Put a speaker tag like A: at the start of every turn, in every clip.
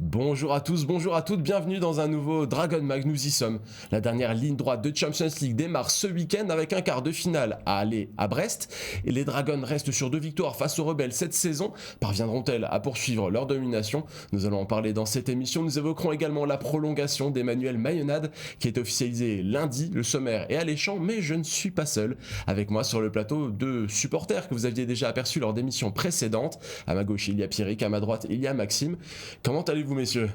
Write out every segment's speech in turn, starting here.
A: Bonjour à tous, bonjour à toutes, bienvenue dans un nouveau Dragon Mag, nous y sommes. La dernière ligne droite de Champions League démarre ce week-end avec un quart de finale à aller à Brest. Et les Dragons restent sur 2 victoires face aux Rebelles cette saison. Parviendront-elles à poursuivre leur domination? Nous allons en parler dans cette émission. Nous évoquerons également la prolongation d'Emmanuel Mayonade qui est officialisée lundi. Le sommaire est alléchant, mais je ne suis pas seul. Avec moi sur le plateau, deux supporters que vous aviez déjà aperçus lors d'émissions précédentes. À ma gauche, il y a Pierrick, à ma droite, il y a Maxime. Comment allez-vous, messieurs?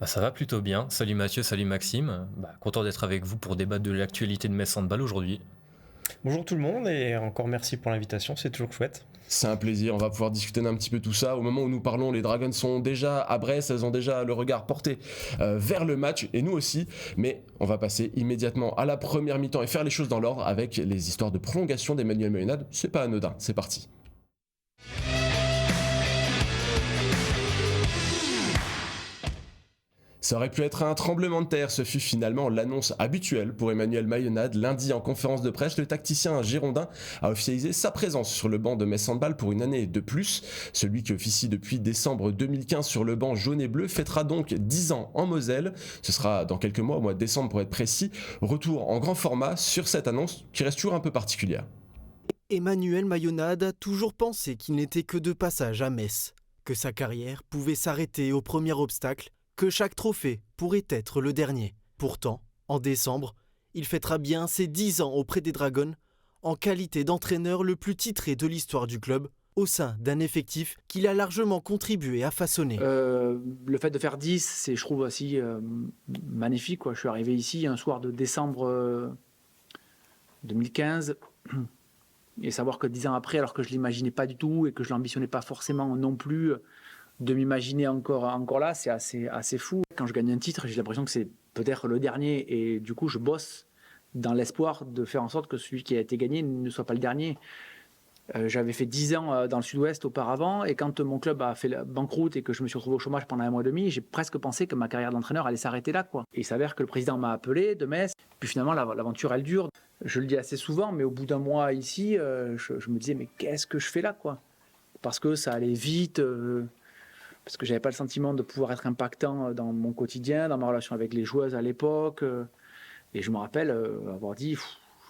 B: Ça va plutôt bien. Salut Mathieu, salut Maxime. Content d'être avec vous pour débattre de l'actualité de Metz Handball aujourd'hui.
C: Bonjour tout le monde et encore merci pour l'invitation, c'est toujours chouette.
A: C'est un plaisir, on va pouvoir discuter d'un petit peu tout ça. Au moment où nous parlons, les Dragons sont déjà à Brest, elles ont déjà le regard porté vers le match, et nous aussi. Mais on va passer immédiatement à la première mi-temps et faire les choses dans l'ordre avec les histoires de prolongation d'Emmanuel Mayonade. C'est pas anodin, c'est parti. Ça aurait pu être un tremblement de terre, ce fut finalement l'annonce habituelle pour Emmanuel Mayonade. Lundi, en conférence de presse, le tacticien girondin a officialisé sa présence sur le banc de Metz Handball pour une année de plus. Celui qui officie depuis décembre 2015 sur le banc jaune et bleu fêtera donc 10 ans en Moselle. Ce sera dans quelques mois, au mois de décembre pour être précis. Retour en grand format sur cette annonce qui reste toujours un peu particulière.
D: Emmanuel Mayonade a toujours pensé qu'il n'était que de passage à Metz, que sa carrière pouvait s'arrêter au premier obstacle, que chaque trophée pourrait être le dernier. Pourtant, en décembre, il fêtera bien ses 10 ans auprès des Dragons, en qualité d'entraîneur le plus titré de l'histoire du club, au sein d'un effectif qu'il a largement contribué à façonner.
E: Le fait de faire 10, c'est, je trouve aussi magnifique, quoi. Je suis arrivé ici un soir de décembre 2015, et savoir que 10 ans après, alors que je ne l'imaginais pas du tout et que je ne l'ambitionnais pas forcément non plus, de m'imaginer encore là, c'est assez fou. Quand je gagne un titre, j'ai l'impression que c'est peut-être le dernier, et du coup je bosse dans l'espoir de faire en sorte que celui qui a été gagné ne soit pas le dernier. J'avais fait 10 ans dans le sud-ouest auparavant, et quand mon club a fait la banqueroute et que je me suis retrouvé au chômage pendant un mois et demi, j'ai presque pensé que ma carrière d'entraîneur allait s'arrêter là, quoi. Et il s'avère que le président m'a appelé de Metz, puis finalement l'aventure elle dure. Je le dis assez souvent, mais au bout d'un mois ici, je me disais mais qu'est-ce que je fais là, quoi? Parce que ça allait vite, parce que j'avais pas le sentiment de pouvoir être impactant dans mon quotidien, dans ma relation avec les joueuses à l'époque. Et je me rappelle avoir dit,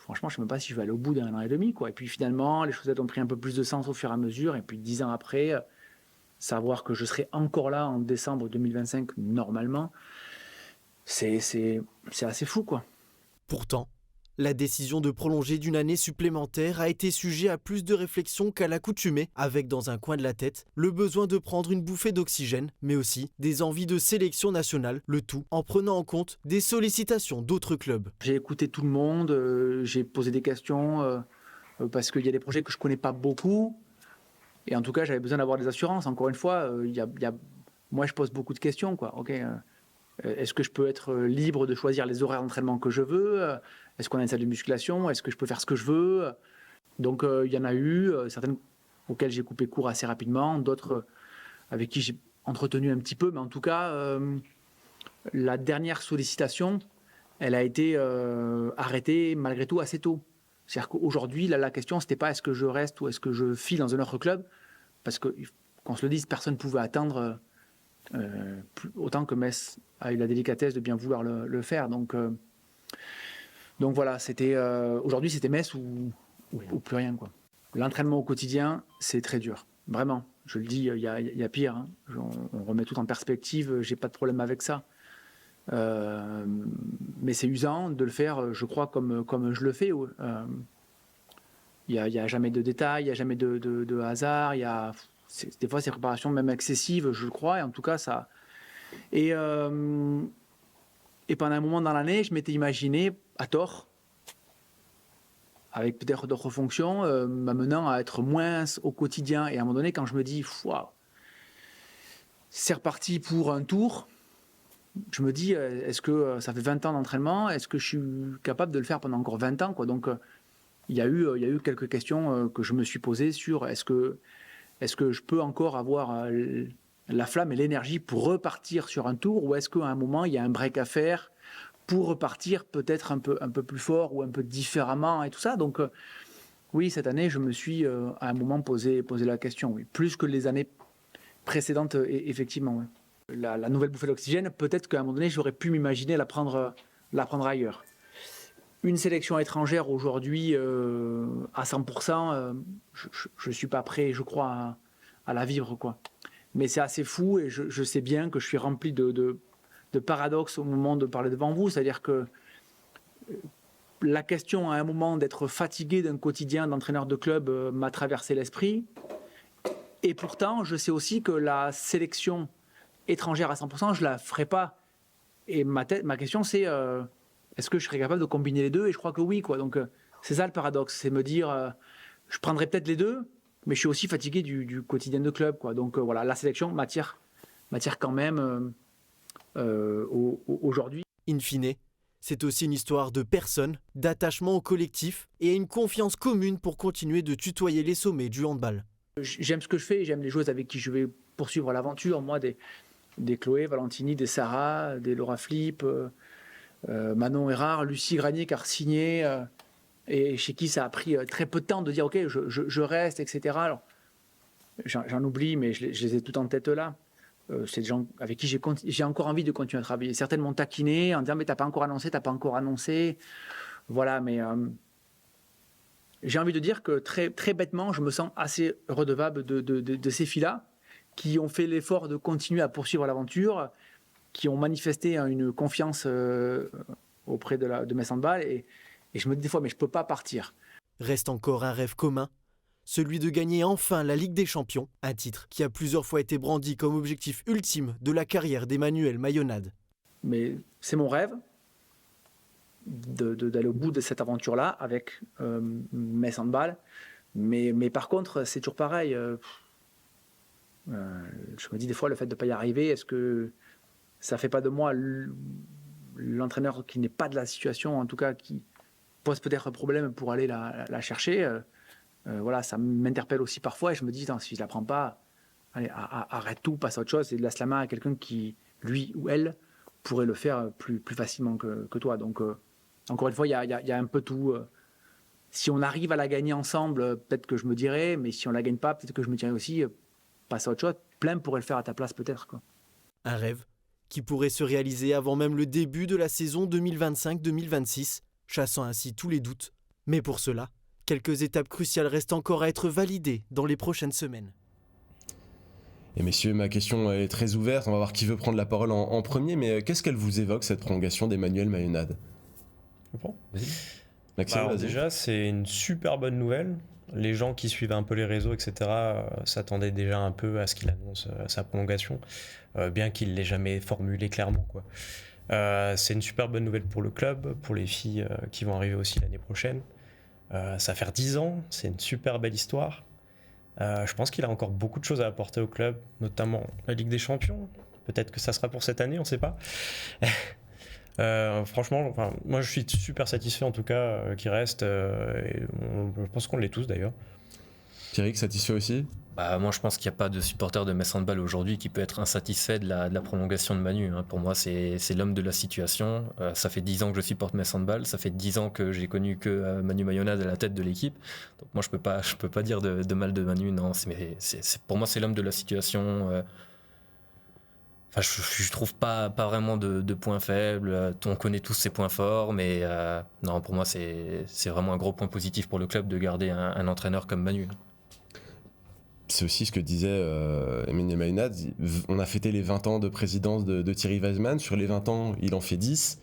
E: franchement, je ne sais même pas si je vais aller au bout d'un an et demi, quoi. Et puis finalement, les choses ont pris un peu plus de sens au fur et à mesure. Et puis 10 ans après, savoir que je serai encore là en décembre 2025, normalement, c'est assez fou, quoi.
D: Pourtant, la décision de prolonger d'une année supplémentaire a été sujet à plus de réflexion qu'à l'accoutumée, avec dans un coin de la tête le besoin de prendre une bouffée d'oxygène, mais aussi des envies de sélection nationale, le tout en prenant en compte des sollicitations d'autres clubs.
E: J'ai écouté tout le monde, j'ai posé des questions, parce qu'il y a des projets que je ne connais pas beaucoup, et en tout cas j'avais besoin d'avoir des assurances. Encore une fois, moi je pose beaucoup de questions, quoi. Est-ce que je peux être libre de choisir les horaires d'entraînement que je veux? Est-ce qu'on a une salle de musculation? Est-ce que je peux faire ce que je veux? Donc il y en a eu, certaines auxquelles j'ai coupé court assez rapidement, d'autres avec qui j'ai entretenu un petit peu, mais en tout cas, la dernière sollicitation, elle a été arrêtée malgré tout assez tôt. C'est-à-dire qu'aujourd'hui, la question, c'était pas est-ce que je reste ou est-ce que je file dans un autre club, parce que, qu'on se le dise, personne ne pouvait attendre autant que Metz a eu la délicatesse de bien vouloir le faire. Donc voilà, aujourd'hui c'était Metz ou plus rien, quoi. L'entraînement au quotidien, c'est très dur, vraiment. Je le dis, il y a pire, hein. On remet tout en perspective, j'ai pas de problème avec ça. Mais c'est usant de le faire, je crois, comme je le fais. Il y a jamais de détails, il y a jamais de hasard. Des fois, ces préparations même excessives, je le crois, et en tout cas, ça. Et pendant un moment dans l'année, je m'étais imaginé, à tort, avec peut-être d'autres fonctions, m'amenant à être moins au quotidien. Et à un moment donné, quand je me dis, waouh, c'est reparti pour un tour, je me dis, est-ce que ça fait 20 ans d'entraînement, est-ce que je suis capable de le faire pendant encore 20 ans, quoi. Donc, il y a eu quelques questions que je me suis posées sur est-ce que je peux encore avoir la flamme et l'énergie pour repartir sur un tour, ou est-ce qu'à un moment, il y a un break à faire pour repartir peut-être un peu plus fort ou un peu différemment et tout ça. Donc, oui, cette année, je me suis à un moment posé la question, oui. Plus que les années précédentes, effectivement. Oui. la nouvelle bouffée d'oxygène, peut-être qu'à un moment donné, j'aurais pu m'imaginer la prendre ailleurs. Une sélection étrangère aujourd'hui à 100%, je ne suis pas prêt, je crois, à la vivre, quoi. Mais c'est assez fou et je sais bien que je suis rempli de paradoxes au moment de parler devant vous. C'est-à-dire que la question à un moment d'être fatigué d'un quotidien d'entraîneur de club m'a traversé l'esprit. Et pourtant, je sais aussi que la sélection étrangère à 100%, je ne la ferai pas. Et ma question, c'est est-ce que je serais capable de combiner les deux? Et je crois que oui, quoi. Donc, c'est ça le paradoxe. C'est me dire, je prendrais peut-être les deux, mais je suis aussi fatigué du quotidien de club, quoi. Donc, voilà, la sélection m'attire quand même aujourd'hui.
D: In fine, c'est aussi une histoire de personnes, d'attachement au collectif et à une confiance commune pour continuer de tutoyer les sommets du handball.
E: J'aime ce que je fais, j'aime les joueuses avec qui je vais poursuivre l'aventure. Moi, des Chloé Valentini, des Sarah, des Laura Flip, Manon Erard, Lucie Granier qui a signé, et chez qui ça a pris très peu de temps de dire ok, je reste, etc. Alors, j'en oublie, mais je les ai toutes en tête là. C'est des gens avec qui j'ai encore envie de continuer à travailler. Certaines m'ont taquiné en disant mais t'as pas encore annoncé. Voilà, mais j'ai envie de dire que très, très bêtement, je me sens assez redevable de ces filles-là qui ont fait l'effort de continuer à poursuivre l'aventure, qui ont manifesté une confiance auprès de mes handball. Et je me dis des fois, mais je ne peux pas partir.
D: Reste encore un rêve commun, celui de gagner enfin la Ligue des Champions, un titre qui a plusieurs fois été brandi comme objectif ultime de la carrière d'Emmanuel Mayonade.
E: Mais c'est mon rêve d'aller au bout de cette aventure-là avec mes handball. Mais par contre, c'est toujours pareil. Je me dis des fois, le fait de ne pas y arriver, est-ce que ça ne fait pas de moi l'entraîneur qui n'est pas de la situation, en tout cas qui pose peut-être un problème pour aller la chercher? Voilà, ça m'interpelle aussi parfois et je me dis, si je ne la prends pas, allez, arrête tout, passe à autre chose et laisse la main à quelqu'un qui, lui ou elle, pourrait le faire plus facilement que toi. Donc, encore une fois, il y a un peu tout. Si on arrive à la gagner ensemble, peut-être que je me dirais, mais si on ne la gagne pas, peut-être que je me dirais aussi, passe à autre chose. Plein pourraient le faire à ta place, peut-être, quoi.
D: Un rêve qui pourrait se réaliser avant même le début de la saison 2025-2026, chassant ainsi tous les doutes. Mais pour cela, quelques étapes cruciales restent encore à être validées dans les prochaines semaines.
A: Et messieurs, ma question est très ouverte, on va voir qui veut prendre la parole en premier, mais qu'est-ce qu'elle vous évoque, cette prolongation d'Emmanuel Mayonade?
C: Bon.
A: Maxime,
C: Alors
A: vas-y.
C: déjà, c'est une super bonne nouvelle. Les gens qui suivent un peu les réseaux, etc., s'attendaient déjà un peu à ce qu'il annonce sa prolongation, bien qu'il ne l'ait jamais formulé clairement, quoi. C'est une super bonne nouvelle pour le club, pour les filles qui vont arriver aussi l'année prochaine. Ça va faire 10 ans, c'est une super belle histoire. Je pense qu'il a encore beaucoup de choses à apporter au club, notamment la Ligue des Champions. Peut-être que ça sera pour cette année, on ne sait pas. Franchement, moi je suis super satisfait en tout cas qu'il reste. Je pense qu'on l'est tous d'ailleurs.
A: Pierrick, satisfait aussi?
B: Moi je pense qu'il n'y a pas de supporter de Metz Handball aujourd'hui qui peut être insatisfait de la prolongation de Manu, hein. Pour moi c'est l'homme de la situation. Ça fait 10 ans que je supporte Metz Handball, ça fait 10 ans que j'ai connu que Manu Mayonade à la tête de l'équipe. Donc moi je peux pas dire de mal de Manu, non. Pour moi c'est l'homme de la situation. Je trouve pas vraiment de points faibles. On connaît tous ses points forts, mais non, pour moi c'est vraiment un gros point positif pour le club de garder un entraîneur comme Manu.
A: C'est aussi ce que disait Emmanuel Mayonade. On a fêté les 20 ans de présidence de Thierry Weisman. Sur les 20 ans, il en fait 10.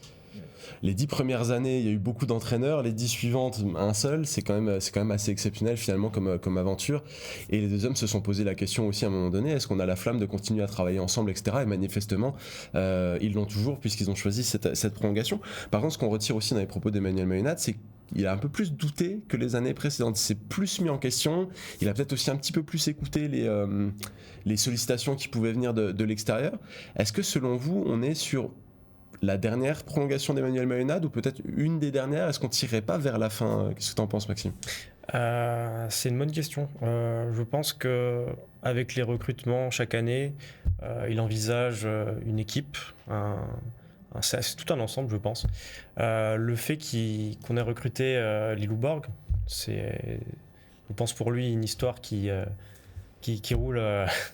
A: Les 10 premières années, il y a eu beaucoup d'entraîneurs. Les 10 suivantes, un seul. C'est quand même assez exceptionnel finalement comme aventure. Et les deux hommes se sont posé la question aussi à un moment donné, est-ce qu'on a la flamme de continuer à travailler ensemble, etc. Et manifestement, ils l'ont toujours puisqu'ils ont choisi cette prolongation. Par contre, ce qu'on retire aussi dans les propos d'Emmanuel Mayonade, c'est qu'il a un peu plus douté que les années précédentes. Il s'est plus mis en question. Il a peut-être aussi un petit peu plus écouté les sollicitations qui pouvaient venir de l'extérieur. Est-ce que selon vous, on est sur la dernière prolongation d'Emmanuel Mayonade ou peut-être une des dernières? Est-ce qu'on ne tirerait pas vers la fin? Qu'est-ce que tu en penses, Maxime?
C: C'est une bonne question. Je pense qu'avec les recrutements chaque année, il envisage une équipe, c'est tout un ensemble, je pense. Le fait qu'on ait recruté Lilou Borg, c'est, je pense pour lui, une histoire qui qui roule.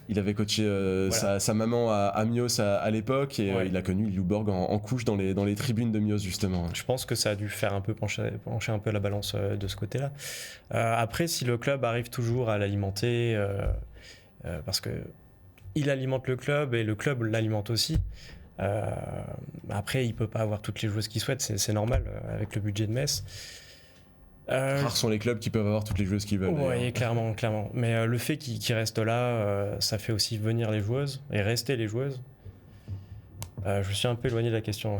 A: Il avait coaché
C: Voilà.
A: sa maman à Amiens à l'époque et
C: Ouais.
A: il a connu Ljubborg en couche dans les tribunes de Mios justement.
C: Je pense que ça a dû faire un peu pencher un peu la balance de ce côté-là. Après, si le club arrive toujours à l'alimenter, parce que il alimente le club et le club l'alimente aussi. Après, il peut pas avoir toutes les joueuses qu'il souhaite, c'est normal avec le budget de Metz.
A: Rares sont les clubs qui peuvent avoir toutes les joueuses qu'ils veulent.
C: Oui, clairement. Mais le fait qu'il reste là, ça fait aussi venir les joueuses et rester les joueuses. Je me suis un peu éloigné de la question.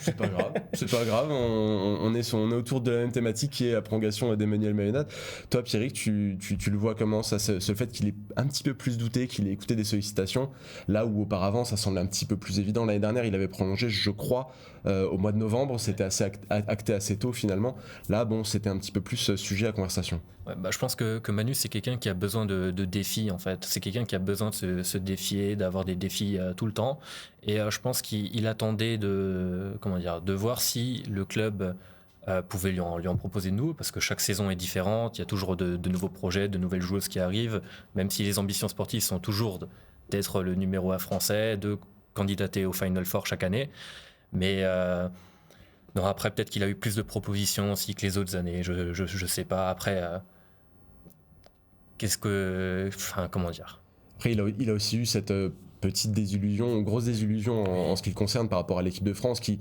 A: C'est pas grave, on est autour de la même thématique qui est la prolongation d'Emmanuel Mayonnaise. Toi Pierrick, tu le vois comment ça, ce fait qu'il ait un petit peu plus douté, qu'il ait écouté des sollicitations, là où auparavant ça semblait un petit peu plus évident. L'année dernière il avait prolongé, je crois, au mois de novembre, c'était assez acté assez tôt finalement. Là bon, c'était un petit peu plus sujet à conversation.
B: Ouais, je pense que Manu, c'est quelqu'un qui a besoin de défis, en fait. C'est quelqu'un qui a besoin de se défier, d'avoir des défis tout le temps. Et je pense qu'il attendait de voir si le club pouvait lui en proposer de nouveaux, parce que chaque saison est différente. Il y a toujours de nouveaux projets, de nouvelles joueuses qui arrivent, même si les ambitions sportives sont toujours d'être le numéro 1 français, de candidater au Final Four chaque année. Mais non, après, peut-être qu'il a eu plus de propositions aussi que les autres années. Je sais pas. Après, comment dire.
A: Après il a aussi eu cette petite désillusion, grosse désillusion en ce qui le concerne par rapport à l'équipe de France qui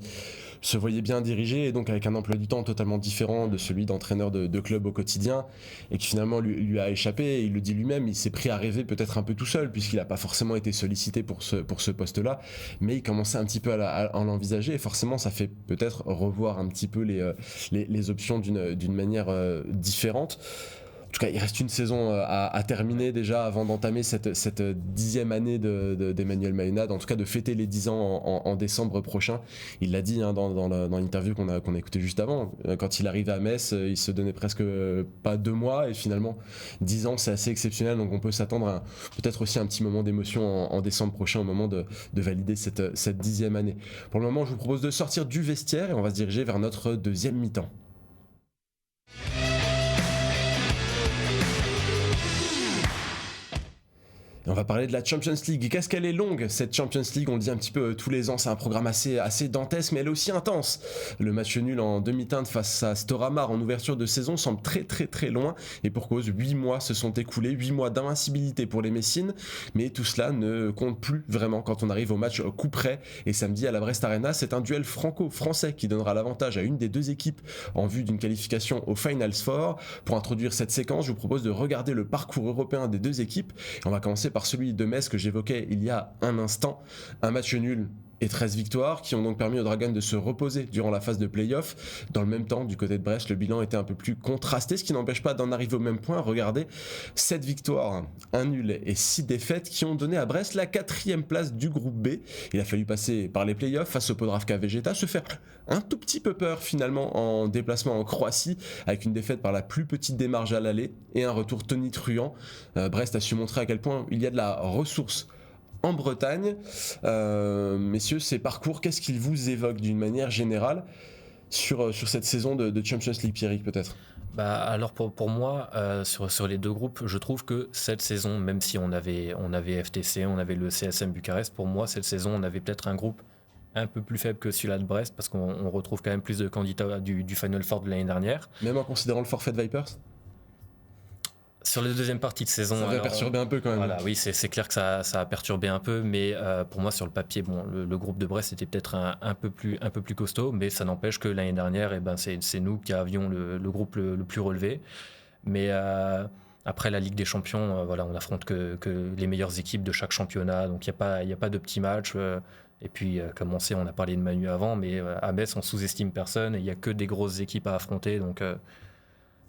A: se voyait bien dirigée et donc avec un emploi du temps totalement différent de celui d'entraîneur de club au quotidien et qui finalement lui a échappé. Et il le dit lui-même, il s'est pris à rêver peut-être un peu tout seul puisqu'il n'a pas forcément été sollicité pour ce poste-là, mais il commençait un petit peu à l'envisager et forcément ça fait peut-être revoir un petit peu les options d'une manière différente. En tout cas, il reste une saison à terminer déjà avant d'entamer cette 10e année d'Emmanuel Mayonnaise, en tout cas de fêter les 10 ans en décembre prochain. Il l'a dit dans l'interview qu'on a écouté juste avant. Quand il arrivait à Metz, il se donnait presque pas 2 mois et finalement 10 ans, c'est assez exceptionnel. Donc on peut s'attendre à peut-être aussi un petit moment d'émotion en décembre prochain au moment de valider cette 10e année. Pour le moment, je vous propose de sortir du vestiaire et on va se diriger vers notre deuxième mi-temps. Et on va parler de la Champions League. Qu'est-ce qu'elle est longue, cette Champions League? On le dit un petit peu tous les ans, c'est un programme assez dantesque, mais elle est aussi intense. Le match nul en demi-teinte face à Storhamar en ouverture de saison semble très très très loin, et pour cause, 8 mois se sont écoulés, 8 mois d'invincibilité pour les Messines, mais tout cela ne compte plus vraiment quand on arrive au match coup près. Et samedi à la Brest Arena, c'est un duel franco-français qui donnera l'avantage à une des deux équipes en vue d'une qualification au Finals Four. Pour introduire cette séquence, je vous propose de regarder le parcours européen des deux équipes, et on va commencer par celui de Metz que j'évoquais il y a un instant. Un match nul et 13 victoires qui ont donc permis aux Dragons de se reposer durant la phase de play-off. Dans le même temps, du côté de Brest, le bilan était un peu plus contrasté, ce qui n'empêche pas d'en arriver au même point. Regardez, 7 victoires, 1 nul et 6 défaites qui ont donné à Brest la 4e place du groupe B. Il a fallu passer par les play-offs face au Podravka Vegeta, se faire un tout petit peu peur finalement en déplacement en Croatie, avec une défaite par la plus petite des marges à l'aller et un retour tonitruant. Brest a su montrer à quel point il y a de la ressource en Bretagne. Messieurs, ces parcours, qu'est-ce qu'ils vous évoquent d'une manière générale sur cette saison de Champions League? Pierrick, peut-être?
B: Alors pour moi, sur les deux groupes, je trouve que cette saison, même si on avait FTC, on avait le CSM Bucarest, pour moi cette saison on avait peut-être un groupe un peu plus faible que celui-là de Brest, parce qu'on retrouve quand même plus de candidats du Final Four de l'année dernière.
A: Même en considérant le forfait de Vipers?
B: Sur la deuxième partie de saison,
A: ça va perturber un peu quand même.
B: Voilà, oui, c'est clair que ça a perturbé un peu, mais pour moi sur le papier, bon, le groupe de Brest était peut-être un peu plus costaud, mais ça n'empêche que l'année dernière, c'est nous qui avions le groupe le plus relevé. Mais après la Ligue des Champions, on affronte que les meilleures équipes de chaque championnat, donc il y a pas de petits matchs. Et puis, comme on sait, on a parlé de Manu avant, mais à Metz, on sous-estime personne, et il y a que des grosses équipes à affronter, donc.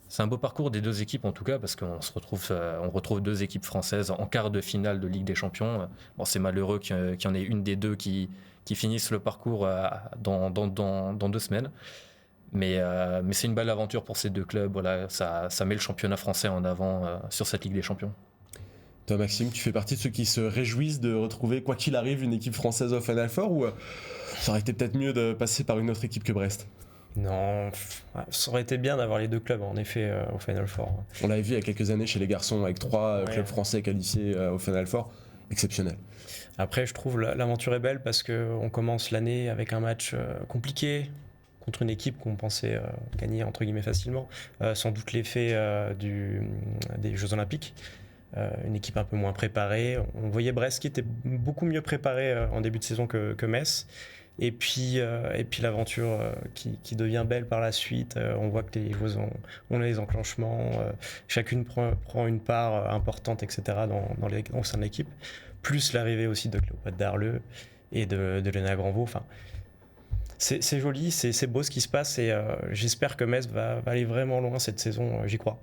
B: C'est un beau parcours des deux équipes en tout cas, parce qu'on retrouve deux équipes françaises en quart de finale de Ligue des Champions. Bon, c'est malheureux qu'il y en ait une des deux qui finisse le parcours dans 2 semaines. Mais c'est une belle aventure pour ces deux clubs. Voilà, ça met le championnat français en avant sur cette Ligue des Champions.
A: Toi Maxime, tu fais partie de ceux qui se réjouissent de retrouver, quoi qu'il arrive, une équipe française au Final Four, ou ça aurait été peut-être mieux de passer par une autre équipe que Brest?
C: Non, ça aurait été bien d'avoir les deux clubs en effet au Final Four.
A: On l'avait vu il y a quelques années chez les garçons avec 3 clubs français qualifiés au Final Four, exceptionnel.
C: Après, je trouve l'aventure est belle parce qu'on commence l'année avec un match compliqué contre une équipe qu'on pensait gagner entre guillemets facilement, sans doute l'effet des Jeux Olympiques. Une équipe un peu moins préparée. On voyait Brest qui était beaucoup mieux préparé en début de saison que Metz. Et puis l'aventure qui devient belle par la suite. On voit que les joueuses ont les enclenchements. Chacune prend une part importante, etc. au sein de l'équipe. Plus l'arrivée aussi de Cléopâtre Darleux et de Léna Granvaux. Enfin, c'est joli, c'est beau ce qui se passe. Et j'espère que Metz va aller vraiment loin cette saison. J'y crois.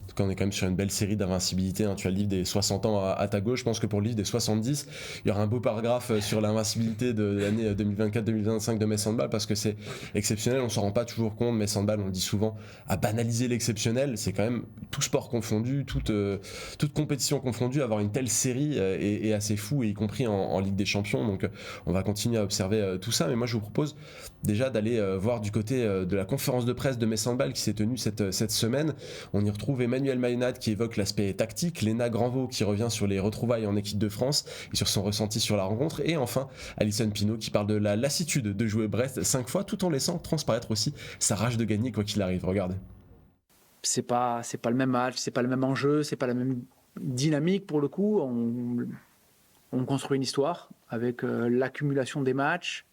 A: En tout cas, on est quand même sur une belle série d'invincibilité. Tu as le livre des 60 ans à ta gauche. Je pense que pour le livre des 70, il y aura un beau paragraphe sur l'invincibilité de l'année 2024-2025 de Metz Handball parce que c'est exceptionnel. On ne s'en rend pas toujours compte. Metz Handball, on le dit souvent, à banaliser l'exceptionnel. C'est quand même tout sport confondu, toute compétition confondue. Avoir une telle série est assez fou, et y compris en Ligue des Champions. Donc, on va continuer à observer tout ça. Mais moi, je vous propose déjà d'aller voir du côté de la conférence de presse de Metz Handball qui s'est tenue cette semaine. On y retrouve Emmanuel Mayonade qui évoque l'aspect tactique, Léna Granvaux qui revient sur les retrouvailles en équipe de France et sur son ressenti sur la rencontre, et enfin Alison Pinault qui parle de la lassitude de jouer Brest 5 fois tout en laissant transparaître aussi sa rage de gagner quoi qu'il arrive. Regardez.
E: C'est pas le même match, c'est pas le même enjeu, c'est pas la même dynamique pour le coup. On construit une histoire avec l'accumulation des matchs.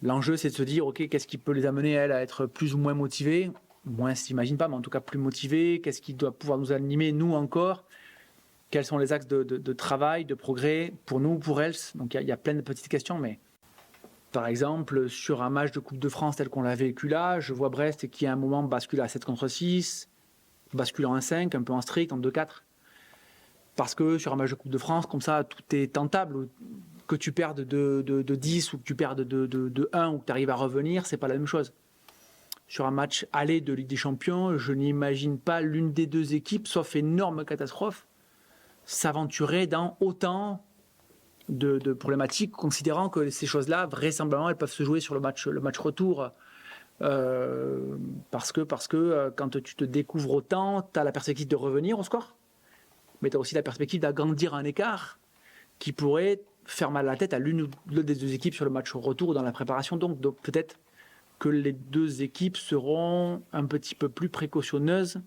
E: L'enjeu, c'est de se dire, ok, qu'est-ce qui peut les amener, elles, à être plus ou moins motivées, moins, s'imagine pas, mais en tout cas plus motivées. Qu'est-ce qui doit pouvoir nous animer, nous encore? Quels sont les axes de travail, de progrès, pour nous, pour elles? Donc il y a plein de petites questions, mais par exemple, sur un match de Coupe de France tel qu'on l'a vécu là, je vois Brest qui à un moment bascule à 7-6, bascule en 1-5, un peu en strict, en 2-4. Parce que sur un match de Coupe de France, comme ça, tout est tentable. Que tu perdes de 10 ou que tu perdes de 1 ou que tu arrives à revenir, c'est pas la même chose. Sur un match aller de Ligue des Champions, je n'imagine pas l'une des deux équipes, sauf énorme catastrophe, s'aventurer dans autant de problématiques, considérant que ces choses-là, vraisemblablement, elles peuvent se jouer sur le match retour. Parce que quand tu te découvres autant, tu as la perspective de revenir au score, mais tu as aussi la perspective d'agrandir un écart qui pourrait faire mal à la tête à l'une ou l'autre des deux équipes sur le match retour ou dans la préparation. Donc peut-être que les deux équipes seront un petit peu plus précautionneuses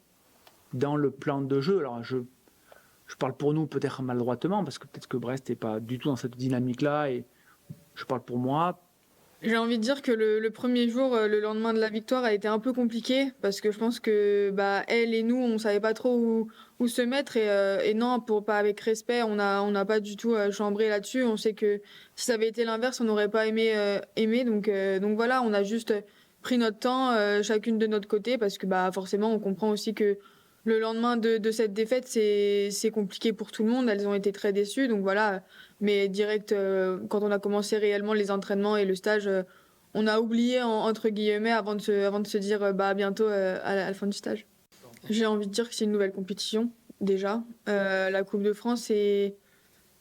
E: dans le plan de jeu. Alors je parle pour nous peut-être maladroitement, parce que peut-être que Brest n'est pas du tout dans cette dynamique-là, et je parle pour moi.
F: J'ai envie de dire que le premier jour, le lendemain de la victoire, a été un peu compliqué parce que je pense que elle et nous, on savait pas trop où se mettre, et non, pas avec respect, on n'a pas du tout chambré là-dessus. On sait que si ça avait été l'inverse, on n'aurait pas aimé. Donc voilà, on a juste pris notre temps, chacune de notre côté, parce que forcément, on comprend aussi que le lendemain de cette défaite, c'est compliqué pour tout le monde. Elles ont été très déçues, donc voilà. Mais direct, quand on a commencé réellement les entraînements et le stage, on a oublié, entre guillemets, avant de se dire à bientôt à la fin du stage. J'ai envie de dire que c'est une nouvelle compétition, déjà. La Coupe de France, c'est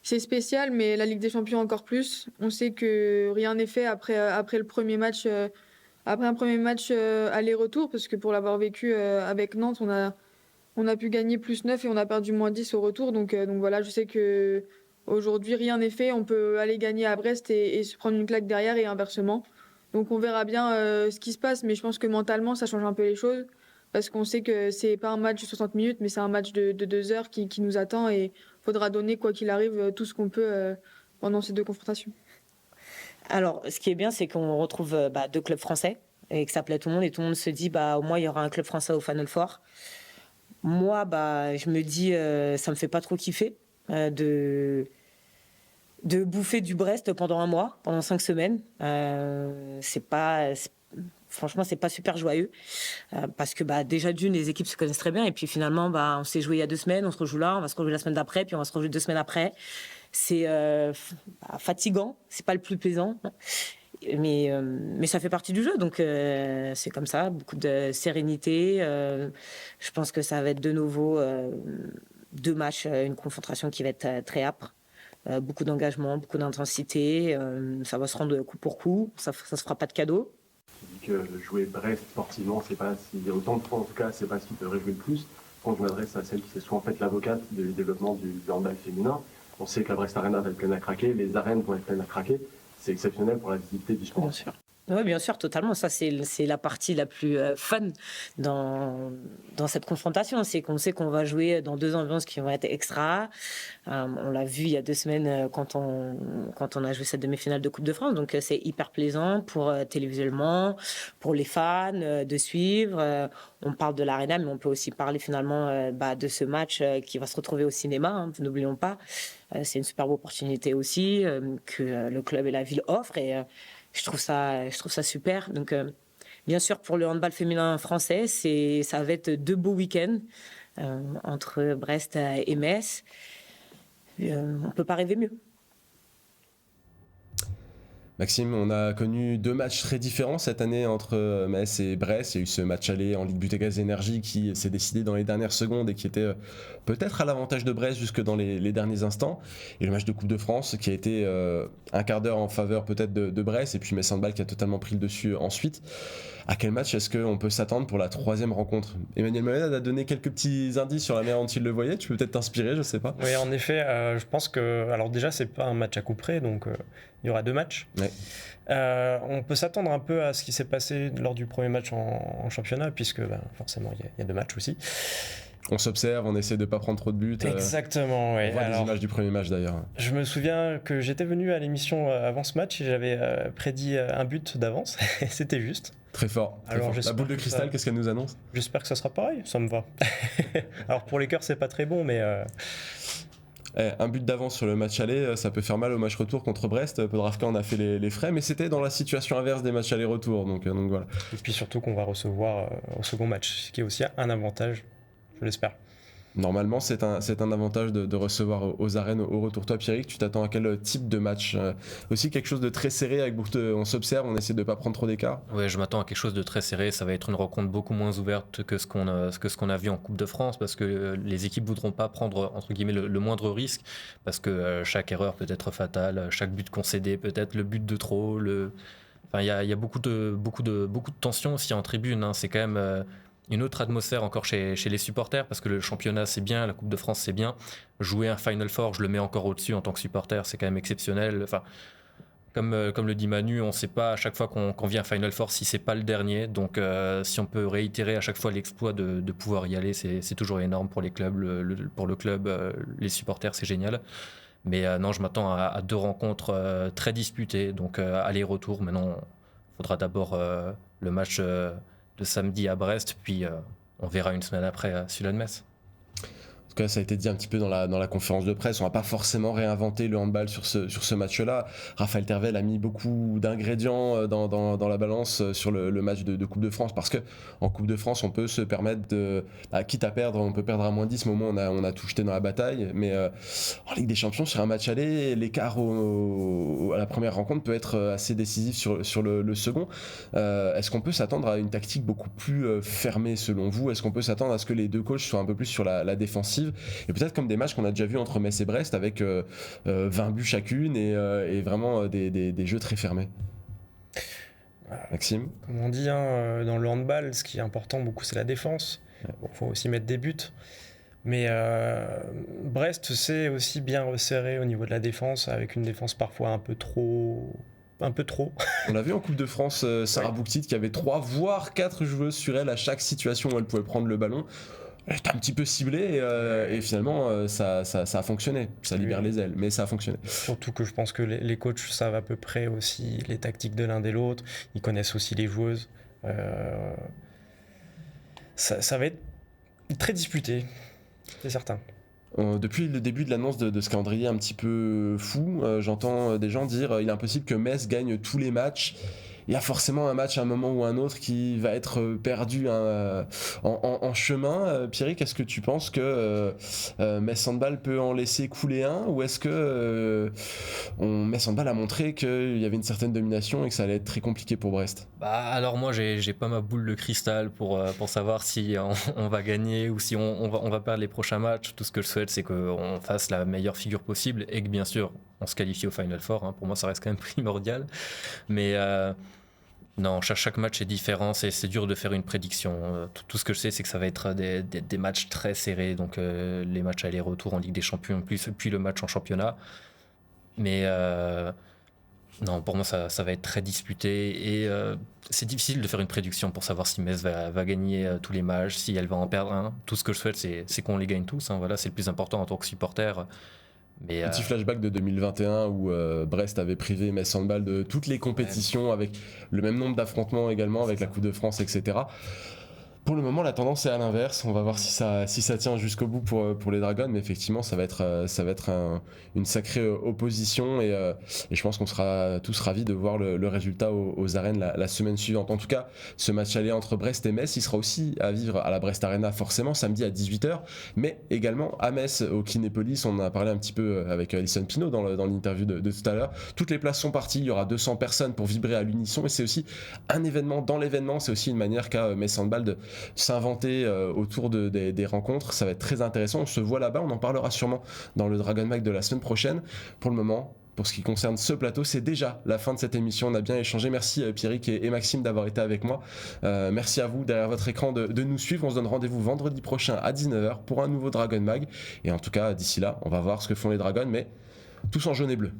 F: spécial, mais la Ligue des Champions encore plus. On sait que rien n'est fait après le premier match, après un premier match aller-retour, parce que pour l'avoir vécu avec Nantes, on a pu gagner +9 et on a perdu -10 au retour. Donc voilà, je sais que aujourd'hui, rien n'est fait. On peut aller gagner à Brest et se prendre une claque derrière et inversement. Donc on verra bien ce qui se passe, mais je pense que mentalement, ça change un peu les choses, parce qu'on sait que c'est pas un match de 60 minutes, mais c'est un match de 2 heures qui nous attend, et il faudra donner, quoi qu'il arrive, tout ce qu'on peut pendant ces 2 confrontations.
G: Alors, ce qui est bien, c'est qu'on retrouve 2 clubs français et que ça plaît tout le monde, et tout le monde se dit au moins il y aura un club français au Final Four. Moi, je me dis, ça me fait pas trop kiffer de bouffer du Brest pendant un mois, pendant 5 semaines. Franchement, c'est pas super joyeux, parce que déjà d'une, les équipes se connaissent très bien, et puis finalement, on s'est joué il y a 2 semaines, on se rejoue là, on va se rejouer la semaine d'après, puis on va se rejouer 2 semaines après. C'est fatigant, c'est pas le plus plaisant. Mais ça fait partie du jeu, donc c'est comme ça, beaucoup de sérénité. Je pense que ça va être de nouveau 2 matchs, une confrontation qui va être très âpre, beaucoup d'engagement, beaucoup d'intensité. Ça va se rendre coup pour coup, ça se fera pas de cadeau.
H: Tu dis que jouer Brest sportivement, c'est pas il y a autant de points en tout cas, c'est pas ce qui te réjouit le plus. Quand je m'adresse à celle qui est souvent en fait l'avocate du développement du handball féminin, on sait que la Brest Arena va être pleine à craquer, les arènes vont être pleines à craquer. C'est exceptionnel pour la visibilité du sport.
G: Bien sûr. Oui, bien sûr, totalement. Ça, c'est la partie la plus fun dans cette confrontation. C'est qu'on sait qu'on va jouer dans deux ambiances qui vont être extra. On l'a vu il y a 2 semaines quand on a joué cette demi-finale de Coupe de France. Donc, c'est hyper plaisant pour télévisuellement, pour les fans de suivre. On parle de l'Arena, mais on peut aussi parler finalement de ce match qui va se retrouver au cinéma. Hein, n'oublions pas. C'est une superbe opportunité aussi que le club et la ville offrent. Et je trouve ça super. Donc, bien sûr, pour le handball féminin français, ça va être 2 beaux week-ends entre Brest et Metz. On ne peut pas rêver mieux.
A: Maxime, on a connu 2 matchs très différents cette année entre Metz et Brest. Il y a eu ce match aller en Ligue Butagaz Énergie qui s'est décidé dans les dernières secondes et qui était peut-être à l'avantage de Brest jusque dans les derniers instants. Et le match de Coupe de France qui a été un quart d'heure en faveur peut-être de Brest et puis Metz Handball qui a totalement pris le dessus ensuite. À quel match est-ce qu'on peut s'attendre pour la 3e rencontre ? Emmanuel Mayonnaise a donné quelques petits indices sur la manière dont il le voyait. Tu peux peut-être t'inspirer, je sais pas.
C: Oui, en effet, je pense que... Alors déjà, c'est pas un match à coup près, donc il y aura 2 matchs.
A: Ouais.
C: On peut s'attendre un peu à ce qui s'est passé lors du premier match en championnat, puisque forcément, il y a 2 matchs aussi.
A: On s'observe, on essaie de pas prendre trop de buts.
C: Exactement, oui.
A: On voit des images du premier match d'ailleurs.
C: Je me souviens que j'étais venu à l'émission avant ce match et j'avais prédit un but d'avance. C'était juste.
A: Très fort.
C: Alors,
A: la boule de cristal, qu'est-ce qu'elle nous annonce ?
C: J'espère que ça sera pareil, ça me va. Alors pour les cœurs, c'est pas très bon, mais...
A: Un but d'avance sur le match aller, ça peut faire mal au match retour contre Brest. Podravka en a fait les frais, mais c'était dans la situation inverse des matchs aller-retour. Donc voilà.
C: Et puis surtout qu'on va recevoir au second match, ce qui est aussi un avantage, je l'espère.
A: Normalement, c'est un avantage de recevoir aux arènes au retour. Toi, Pierrick, tu t'attends à quel type de match ? Aussi quelque chose de très serré, avec on s'observe, on essaie de ne pas prendre trop d'écart.
B: Ouais, je m'attends à quelque chose de très serré. Ça va être une rencontre beaucoup moins ouverte que ce qu'on a vu en Coupe de France, parce que les équipes voudront pas prendre entre guillemets le moindre risque, parce que chaque erreur peut être fatale, chaque but concédé peut être le but de trop. Enfin, il y a beaucoup de tension aussi en tribune. Hein. C'est quand même une autre atmosphère encore chez les supporters, parce que le championnat c'est bien, la Coupe de France c'est bien, jouer un Final Four je le mets encore au-dessus en tant que supporter, c'est quand même exceptionnel. Enfin, comme le dit Manu, on ne sait pas à chaque fois qu'on vient à Final Four si c'est pas le dernier, donc si on peut réitérer à chaque fois l'exploit de pouvoir y aller, c'est toujours énorme pour les clubs, pour le club, les supporters, c'est génial. Mais non, je m'attends à 2 rencontres très disputées, donc aller-retour. Maintenant, il faudra d'abord le match de samedi à Brest, puis on verra une semaine après celui-là de Metz.
A: En tout cas, ça a été dit un petit peu dans la conférence de presse, on va pas forcément réinventer le handball sur ce match-là. Raphaël Tervel a mis beaucoup d'ingrédients dans la balance sur le match de Coupe de France, parce que en Coupe de France, on peut se permettre quitte à perdre, on peut perdre à -10, mais au moins on a tout jeté dans la bataille. Mais en Ligue des Champions, sur un match aller, l'écart à la première rencontre peut être assez décisif sur le second. Est-ce qu'on peut s'attendre à une tactique beaucoup plus fermée selon vous ? Est-ce qu'on peut s'attendre à ce que les 2 coachs soient un peu plus sur la défensive ? Et peut-être comme des matchs qu'on a déjà vus entre Metz et Brest avec 20 buts chacune et vraiment des jeux très fermés. Maxime ?
C: Comme on dit, dans le handball, ce qui est important beaucoup, c'est la défense. Bon, faut aussi mettre des buts. Mais Brest sait aussi bien resserrer au niveau de la défense, avec une défense parfois un peu trop.
A: On l'a vu en Coupe de France, Sarah Bouktit qui avait 3 voire 4 joueuses sur elle à chaque situation où elle pouvait prendre le ballon. Elle était un petit peu ciblée et finalement ça a fonctionné. Ça libère les ailes, mais ça a fonctionné.
C: Surtout que je pense que les coachs savent à peu près aussi les tactiques de l'un et l'autre. Ils connaissent aussi les joueuses. Ça va être très disputé, c'est certain.
A: Depuis le début de l'annonce de ce calendrier un petit peu fou, j'entends des gens dire il est impossible que Metz gagne tous les matchs. Il y a forcément un match à un moment ou un autre qui va être perdu en chemin. Pierrick, est-ce que tu penses que Metz Handball peut en laisser couler un, ou est-ce que Metz Handball a montré qu'il y avait une certaine domination et que ça allait être très compliqué pour Brest ?
B: Alors moi j'ai pas ma boule de cristal pour savoir si on va gagner ou si on va perdre les prochains matchs. Tout ce que je souhaite, c'est qu'on fasse la meilleure figure possible et que bien sûr on se qualifie au Final Four. Pour moi ça reste quand même primordial, mais Non, chaque match est différent, c'est dur de faire une prédiction. Tout ce que je sais, c'est que ça va être des matchs très serrés, donc les matchs aller-retour en Ligue des Champions, puis le match en championnat. Mais non, pour moi, ça va être très disputé et c'est difficile de faire une prédiction pour savoir si Metz va gagner tous les matchs, si elle va en perdre un. Tout ce que je souhaite, c'est qu'on les gagne tous. Voilà, c'est le plus important en tant que supporter. Mais,
A: Petit flashback de 2021 où Brest avait privé Metz Handball de toutes les compétitions avec le même nombre d'affrontements également avec la Coupe de France, etc. Pour le moment, la tendance est à l'inverse. On va voir si ça tient jusqu'au bout pour les Dragons, mais effectivement, ça va être une sacrée opposition et je pense qu'on sera tous ravis de voir le résultat aux arènes la semaine suivante. En tout cas, ce match aller entre Brest et Metz, il sera aussi à vivre à la Brest Arena forcément samedi à 18h, mais également à Metz au Kinépolis. On en a parlé un petit peu avec Alison Pinault dans l'interview de tout à l'heure. Toutes les places sont parties. Il y aura 200 personnes pour vibrer à l'unisson et c'est aussi un événement dans l'événement. C'est aussi une manière qu'a Metz Handball de s'inventer autour des rencontres. Ça va être très intéressant. On se voit là-bas. On en parlera sûrement dans le Dragon Mag de la semaine prochaine. Pour le moment, pour ce qui concerne ce plateau, c'est déjà la fin de cette émission. On a bien échangé. Merci Pierrick et Maxime d'avoir été avec moi. Merci à vous derrière votre écran de nous suivre. On se donne rendez-vous vendredi prochain à 19h pour un nouveau Dragon Mag. Et en tout cas, d'ici là, on va voir ce que font les Dragons, mais tous en jaune et bleu.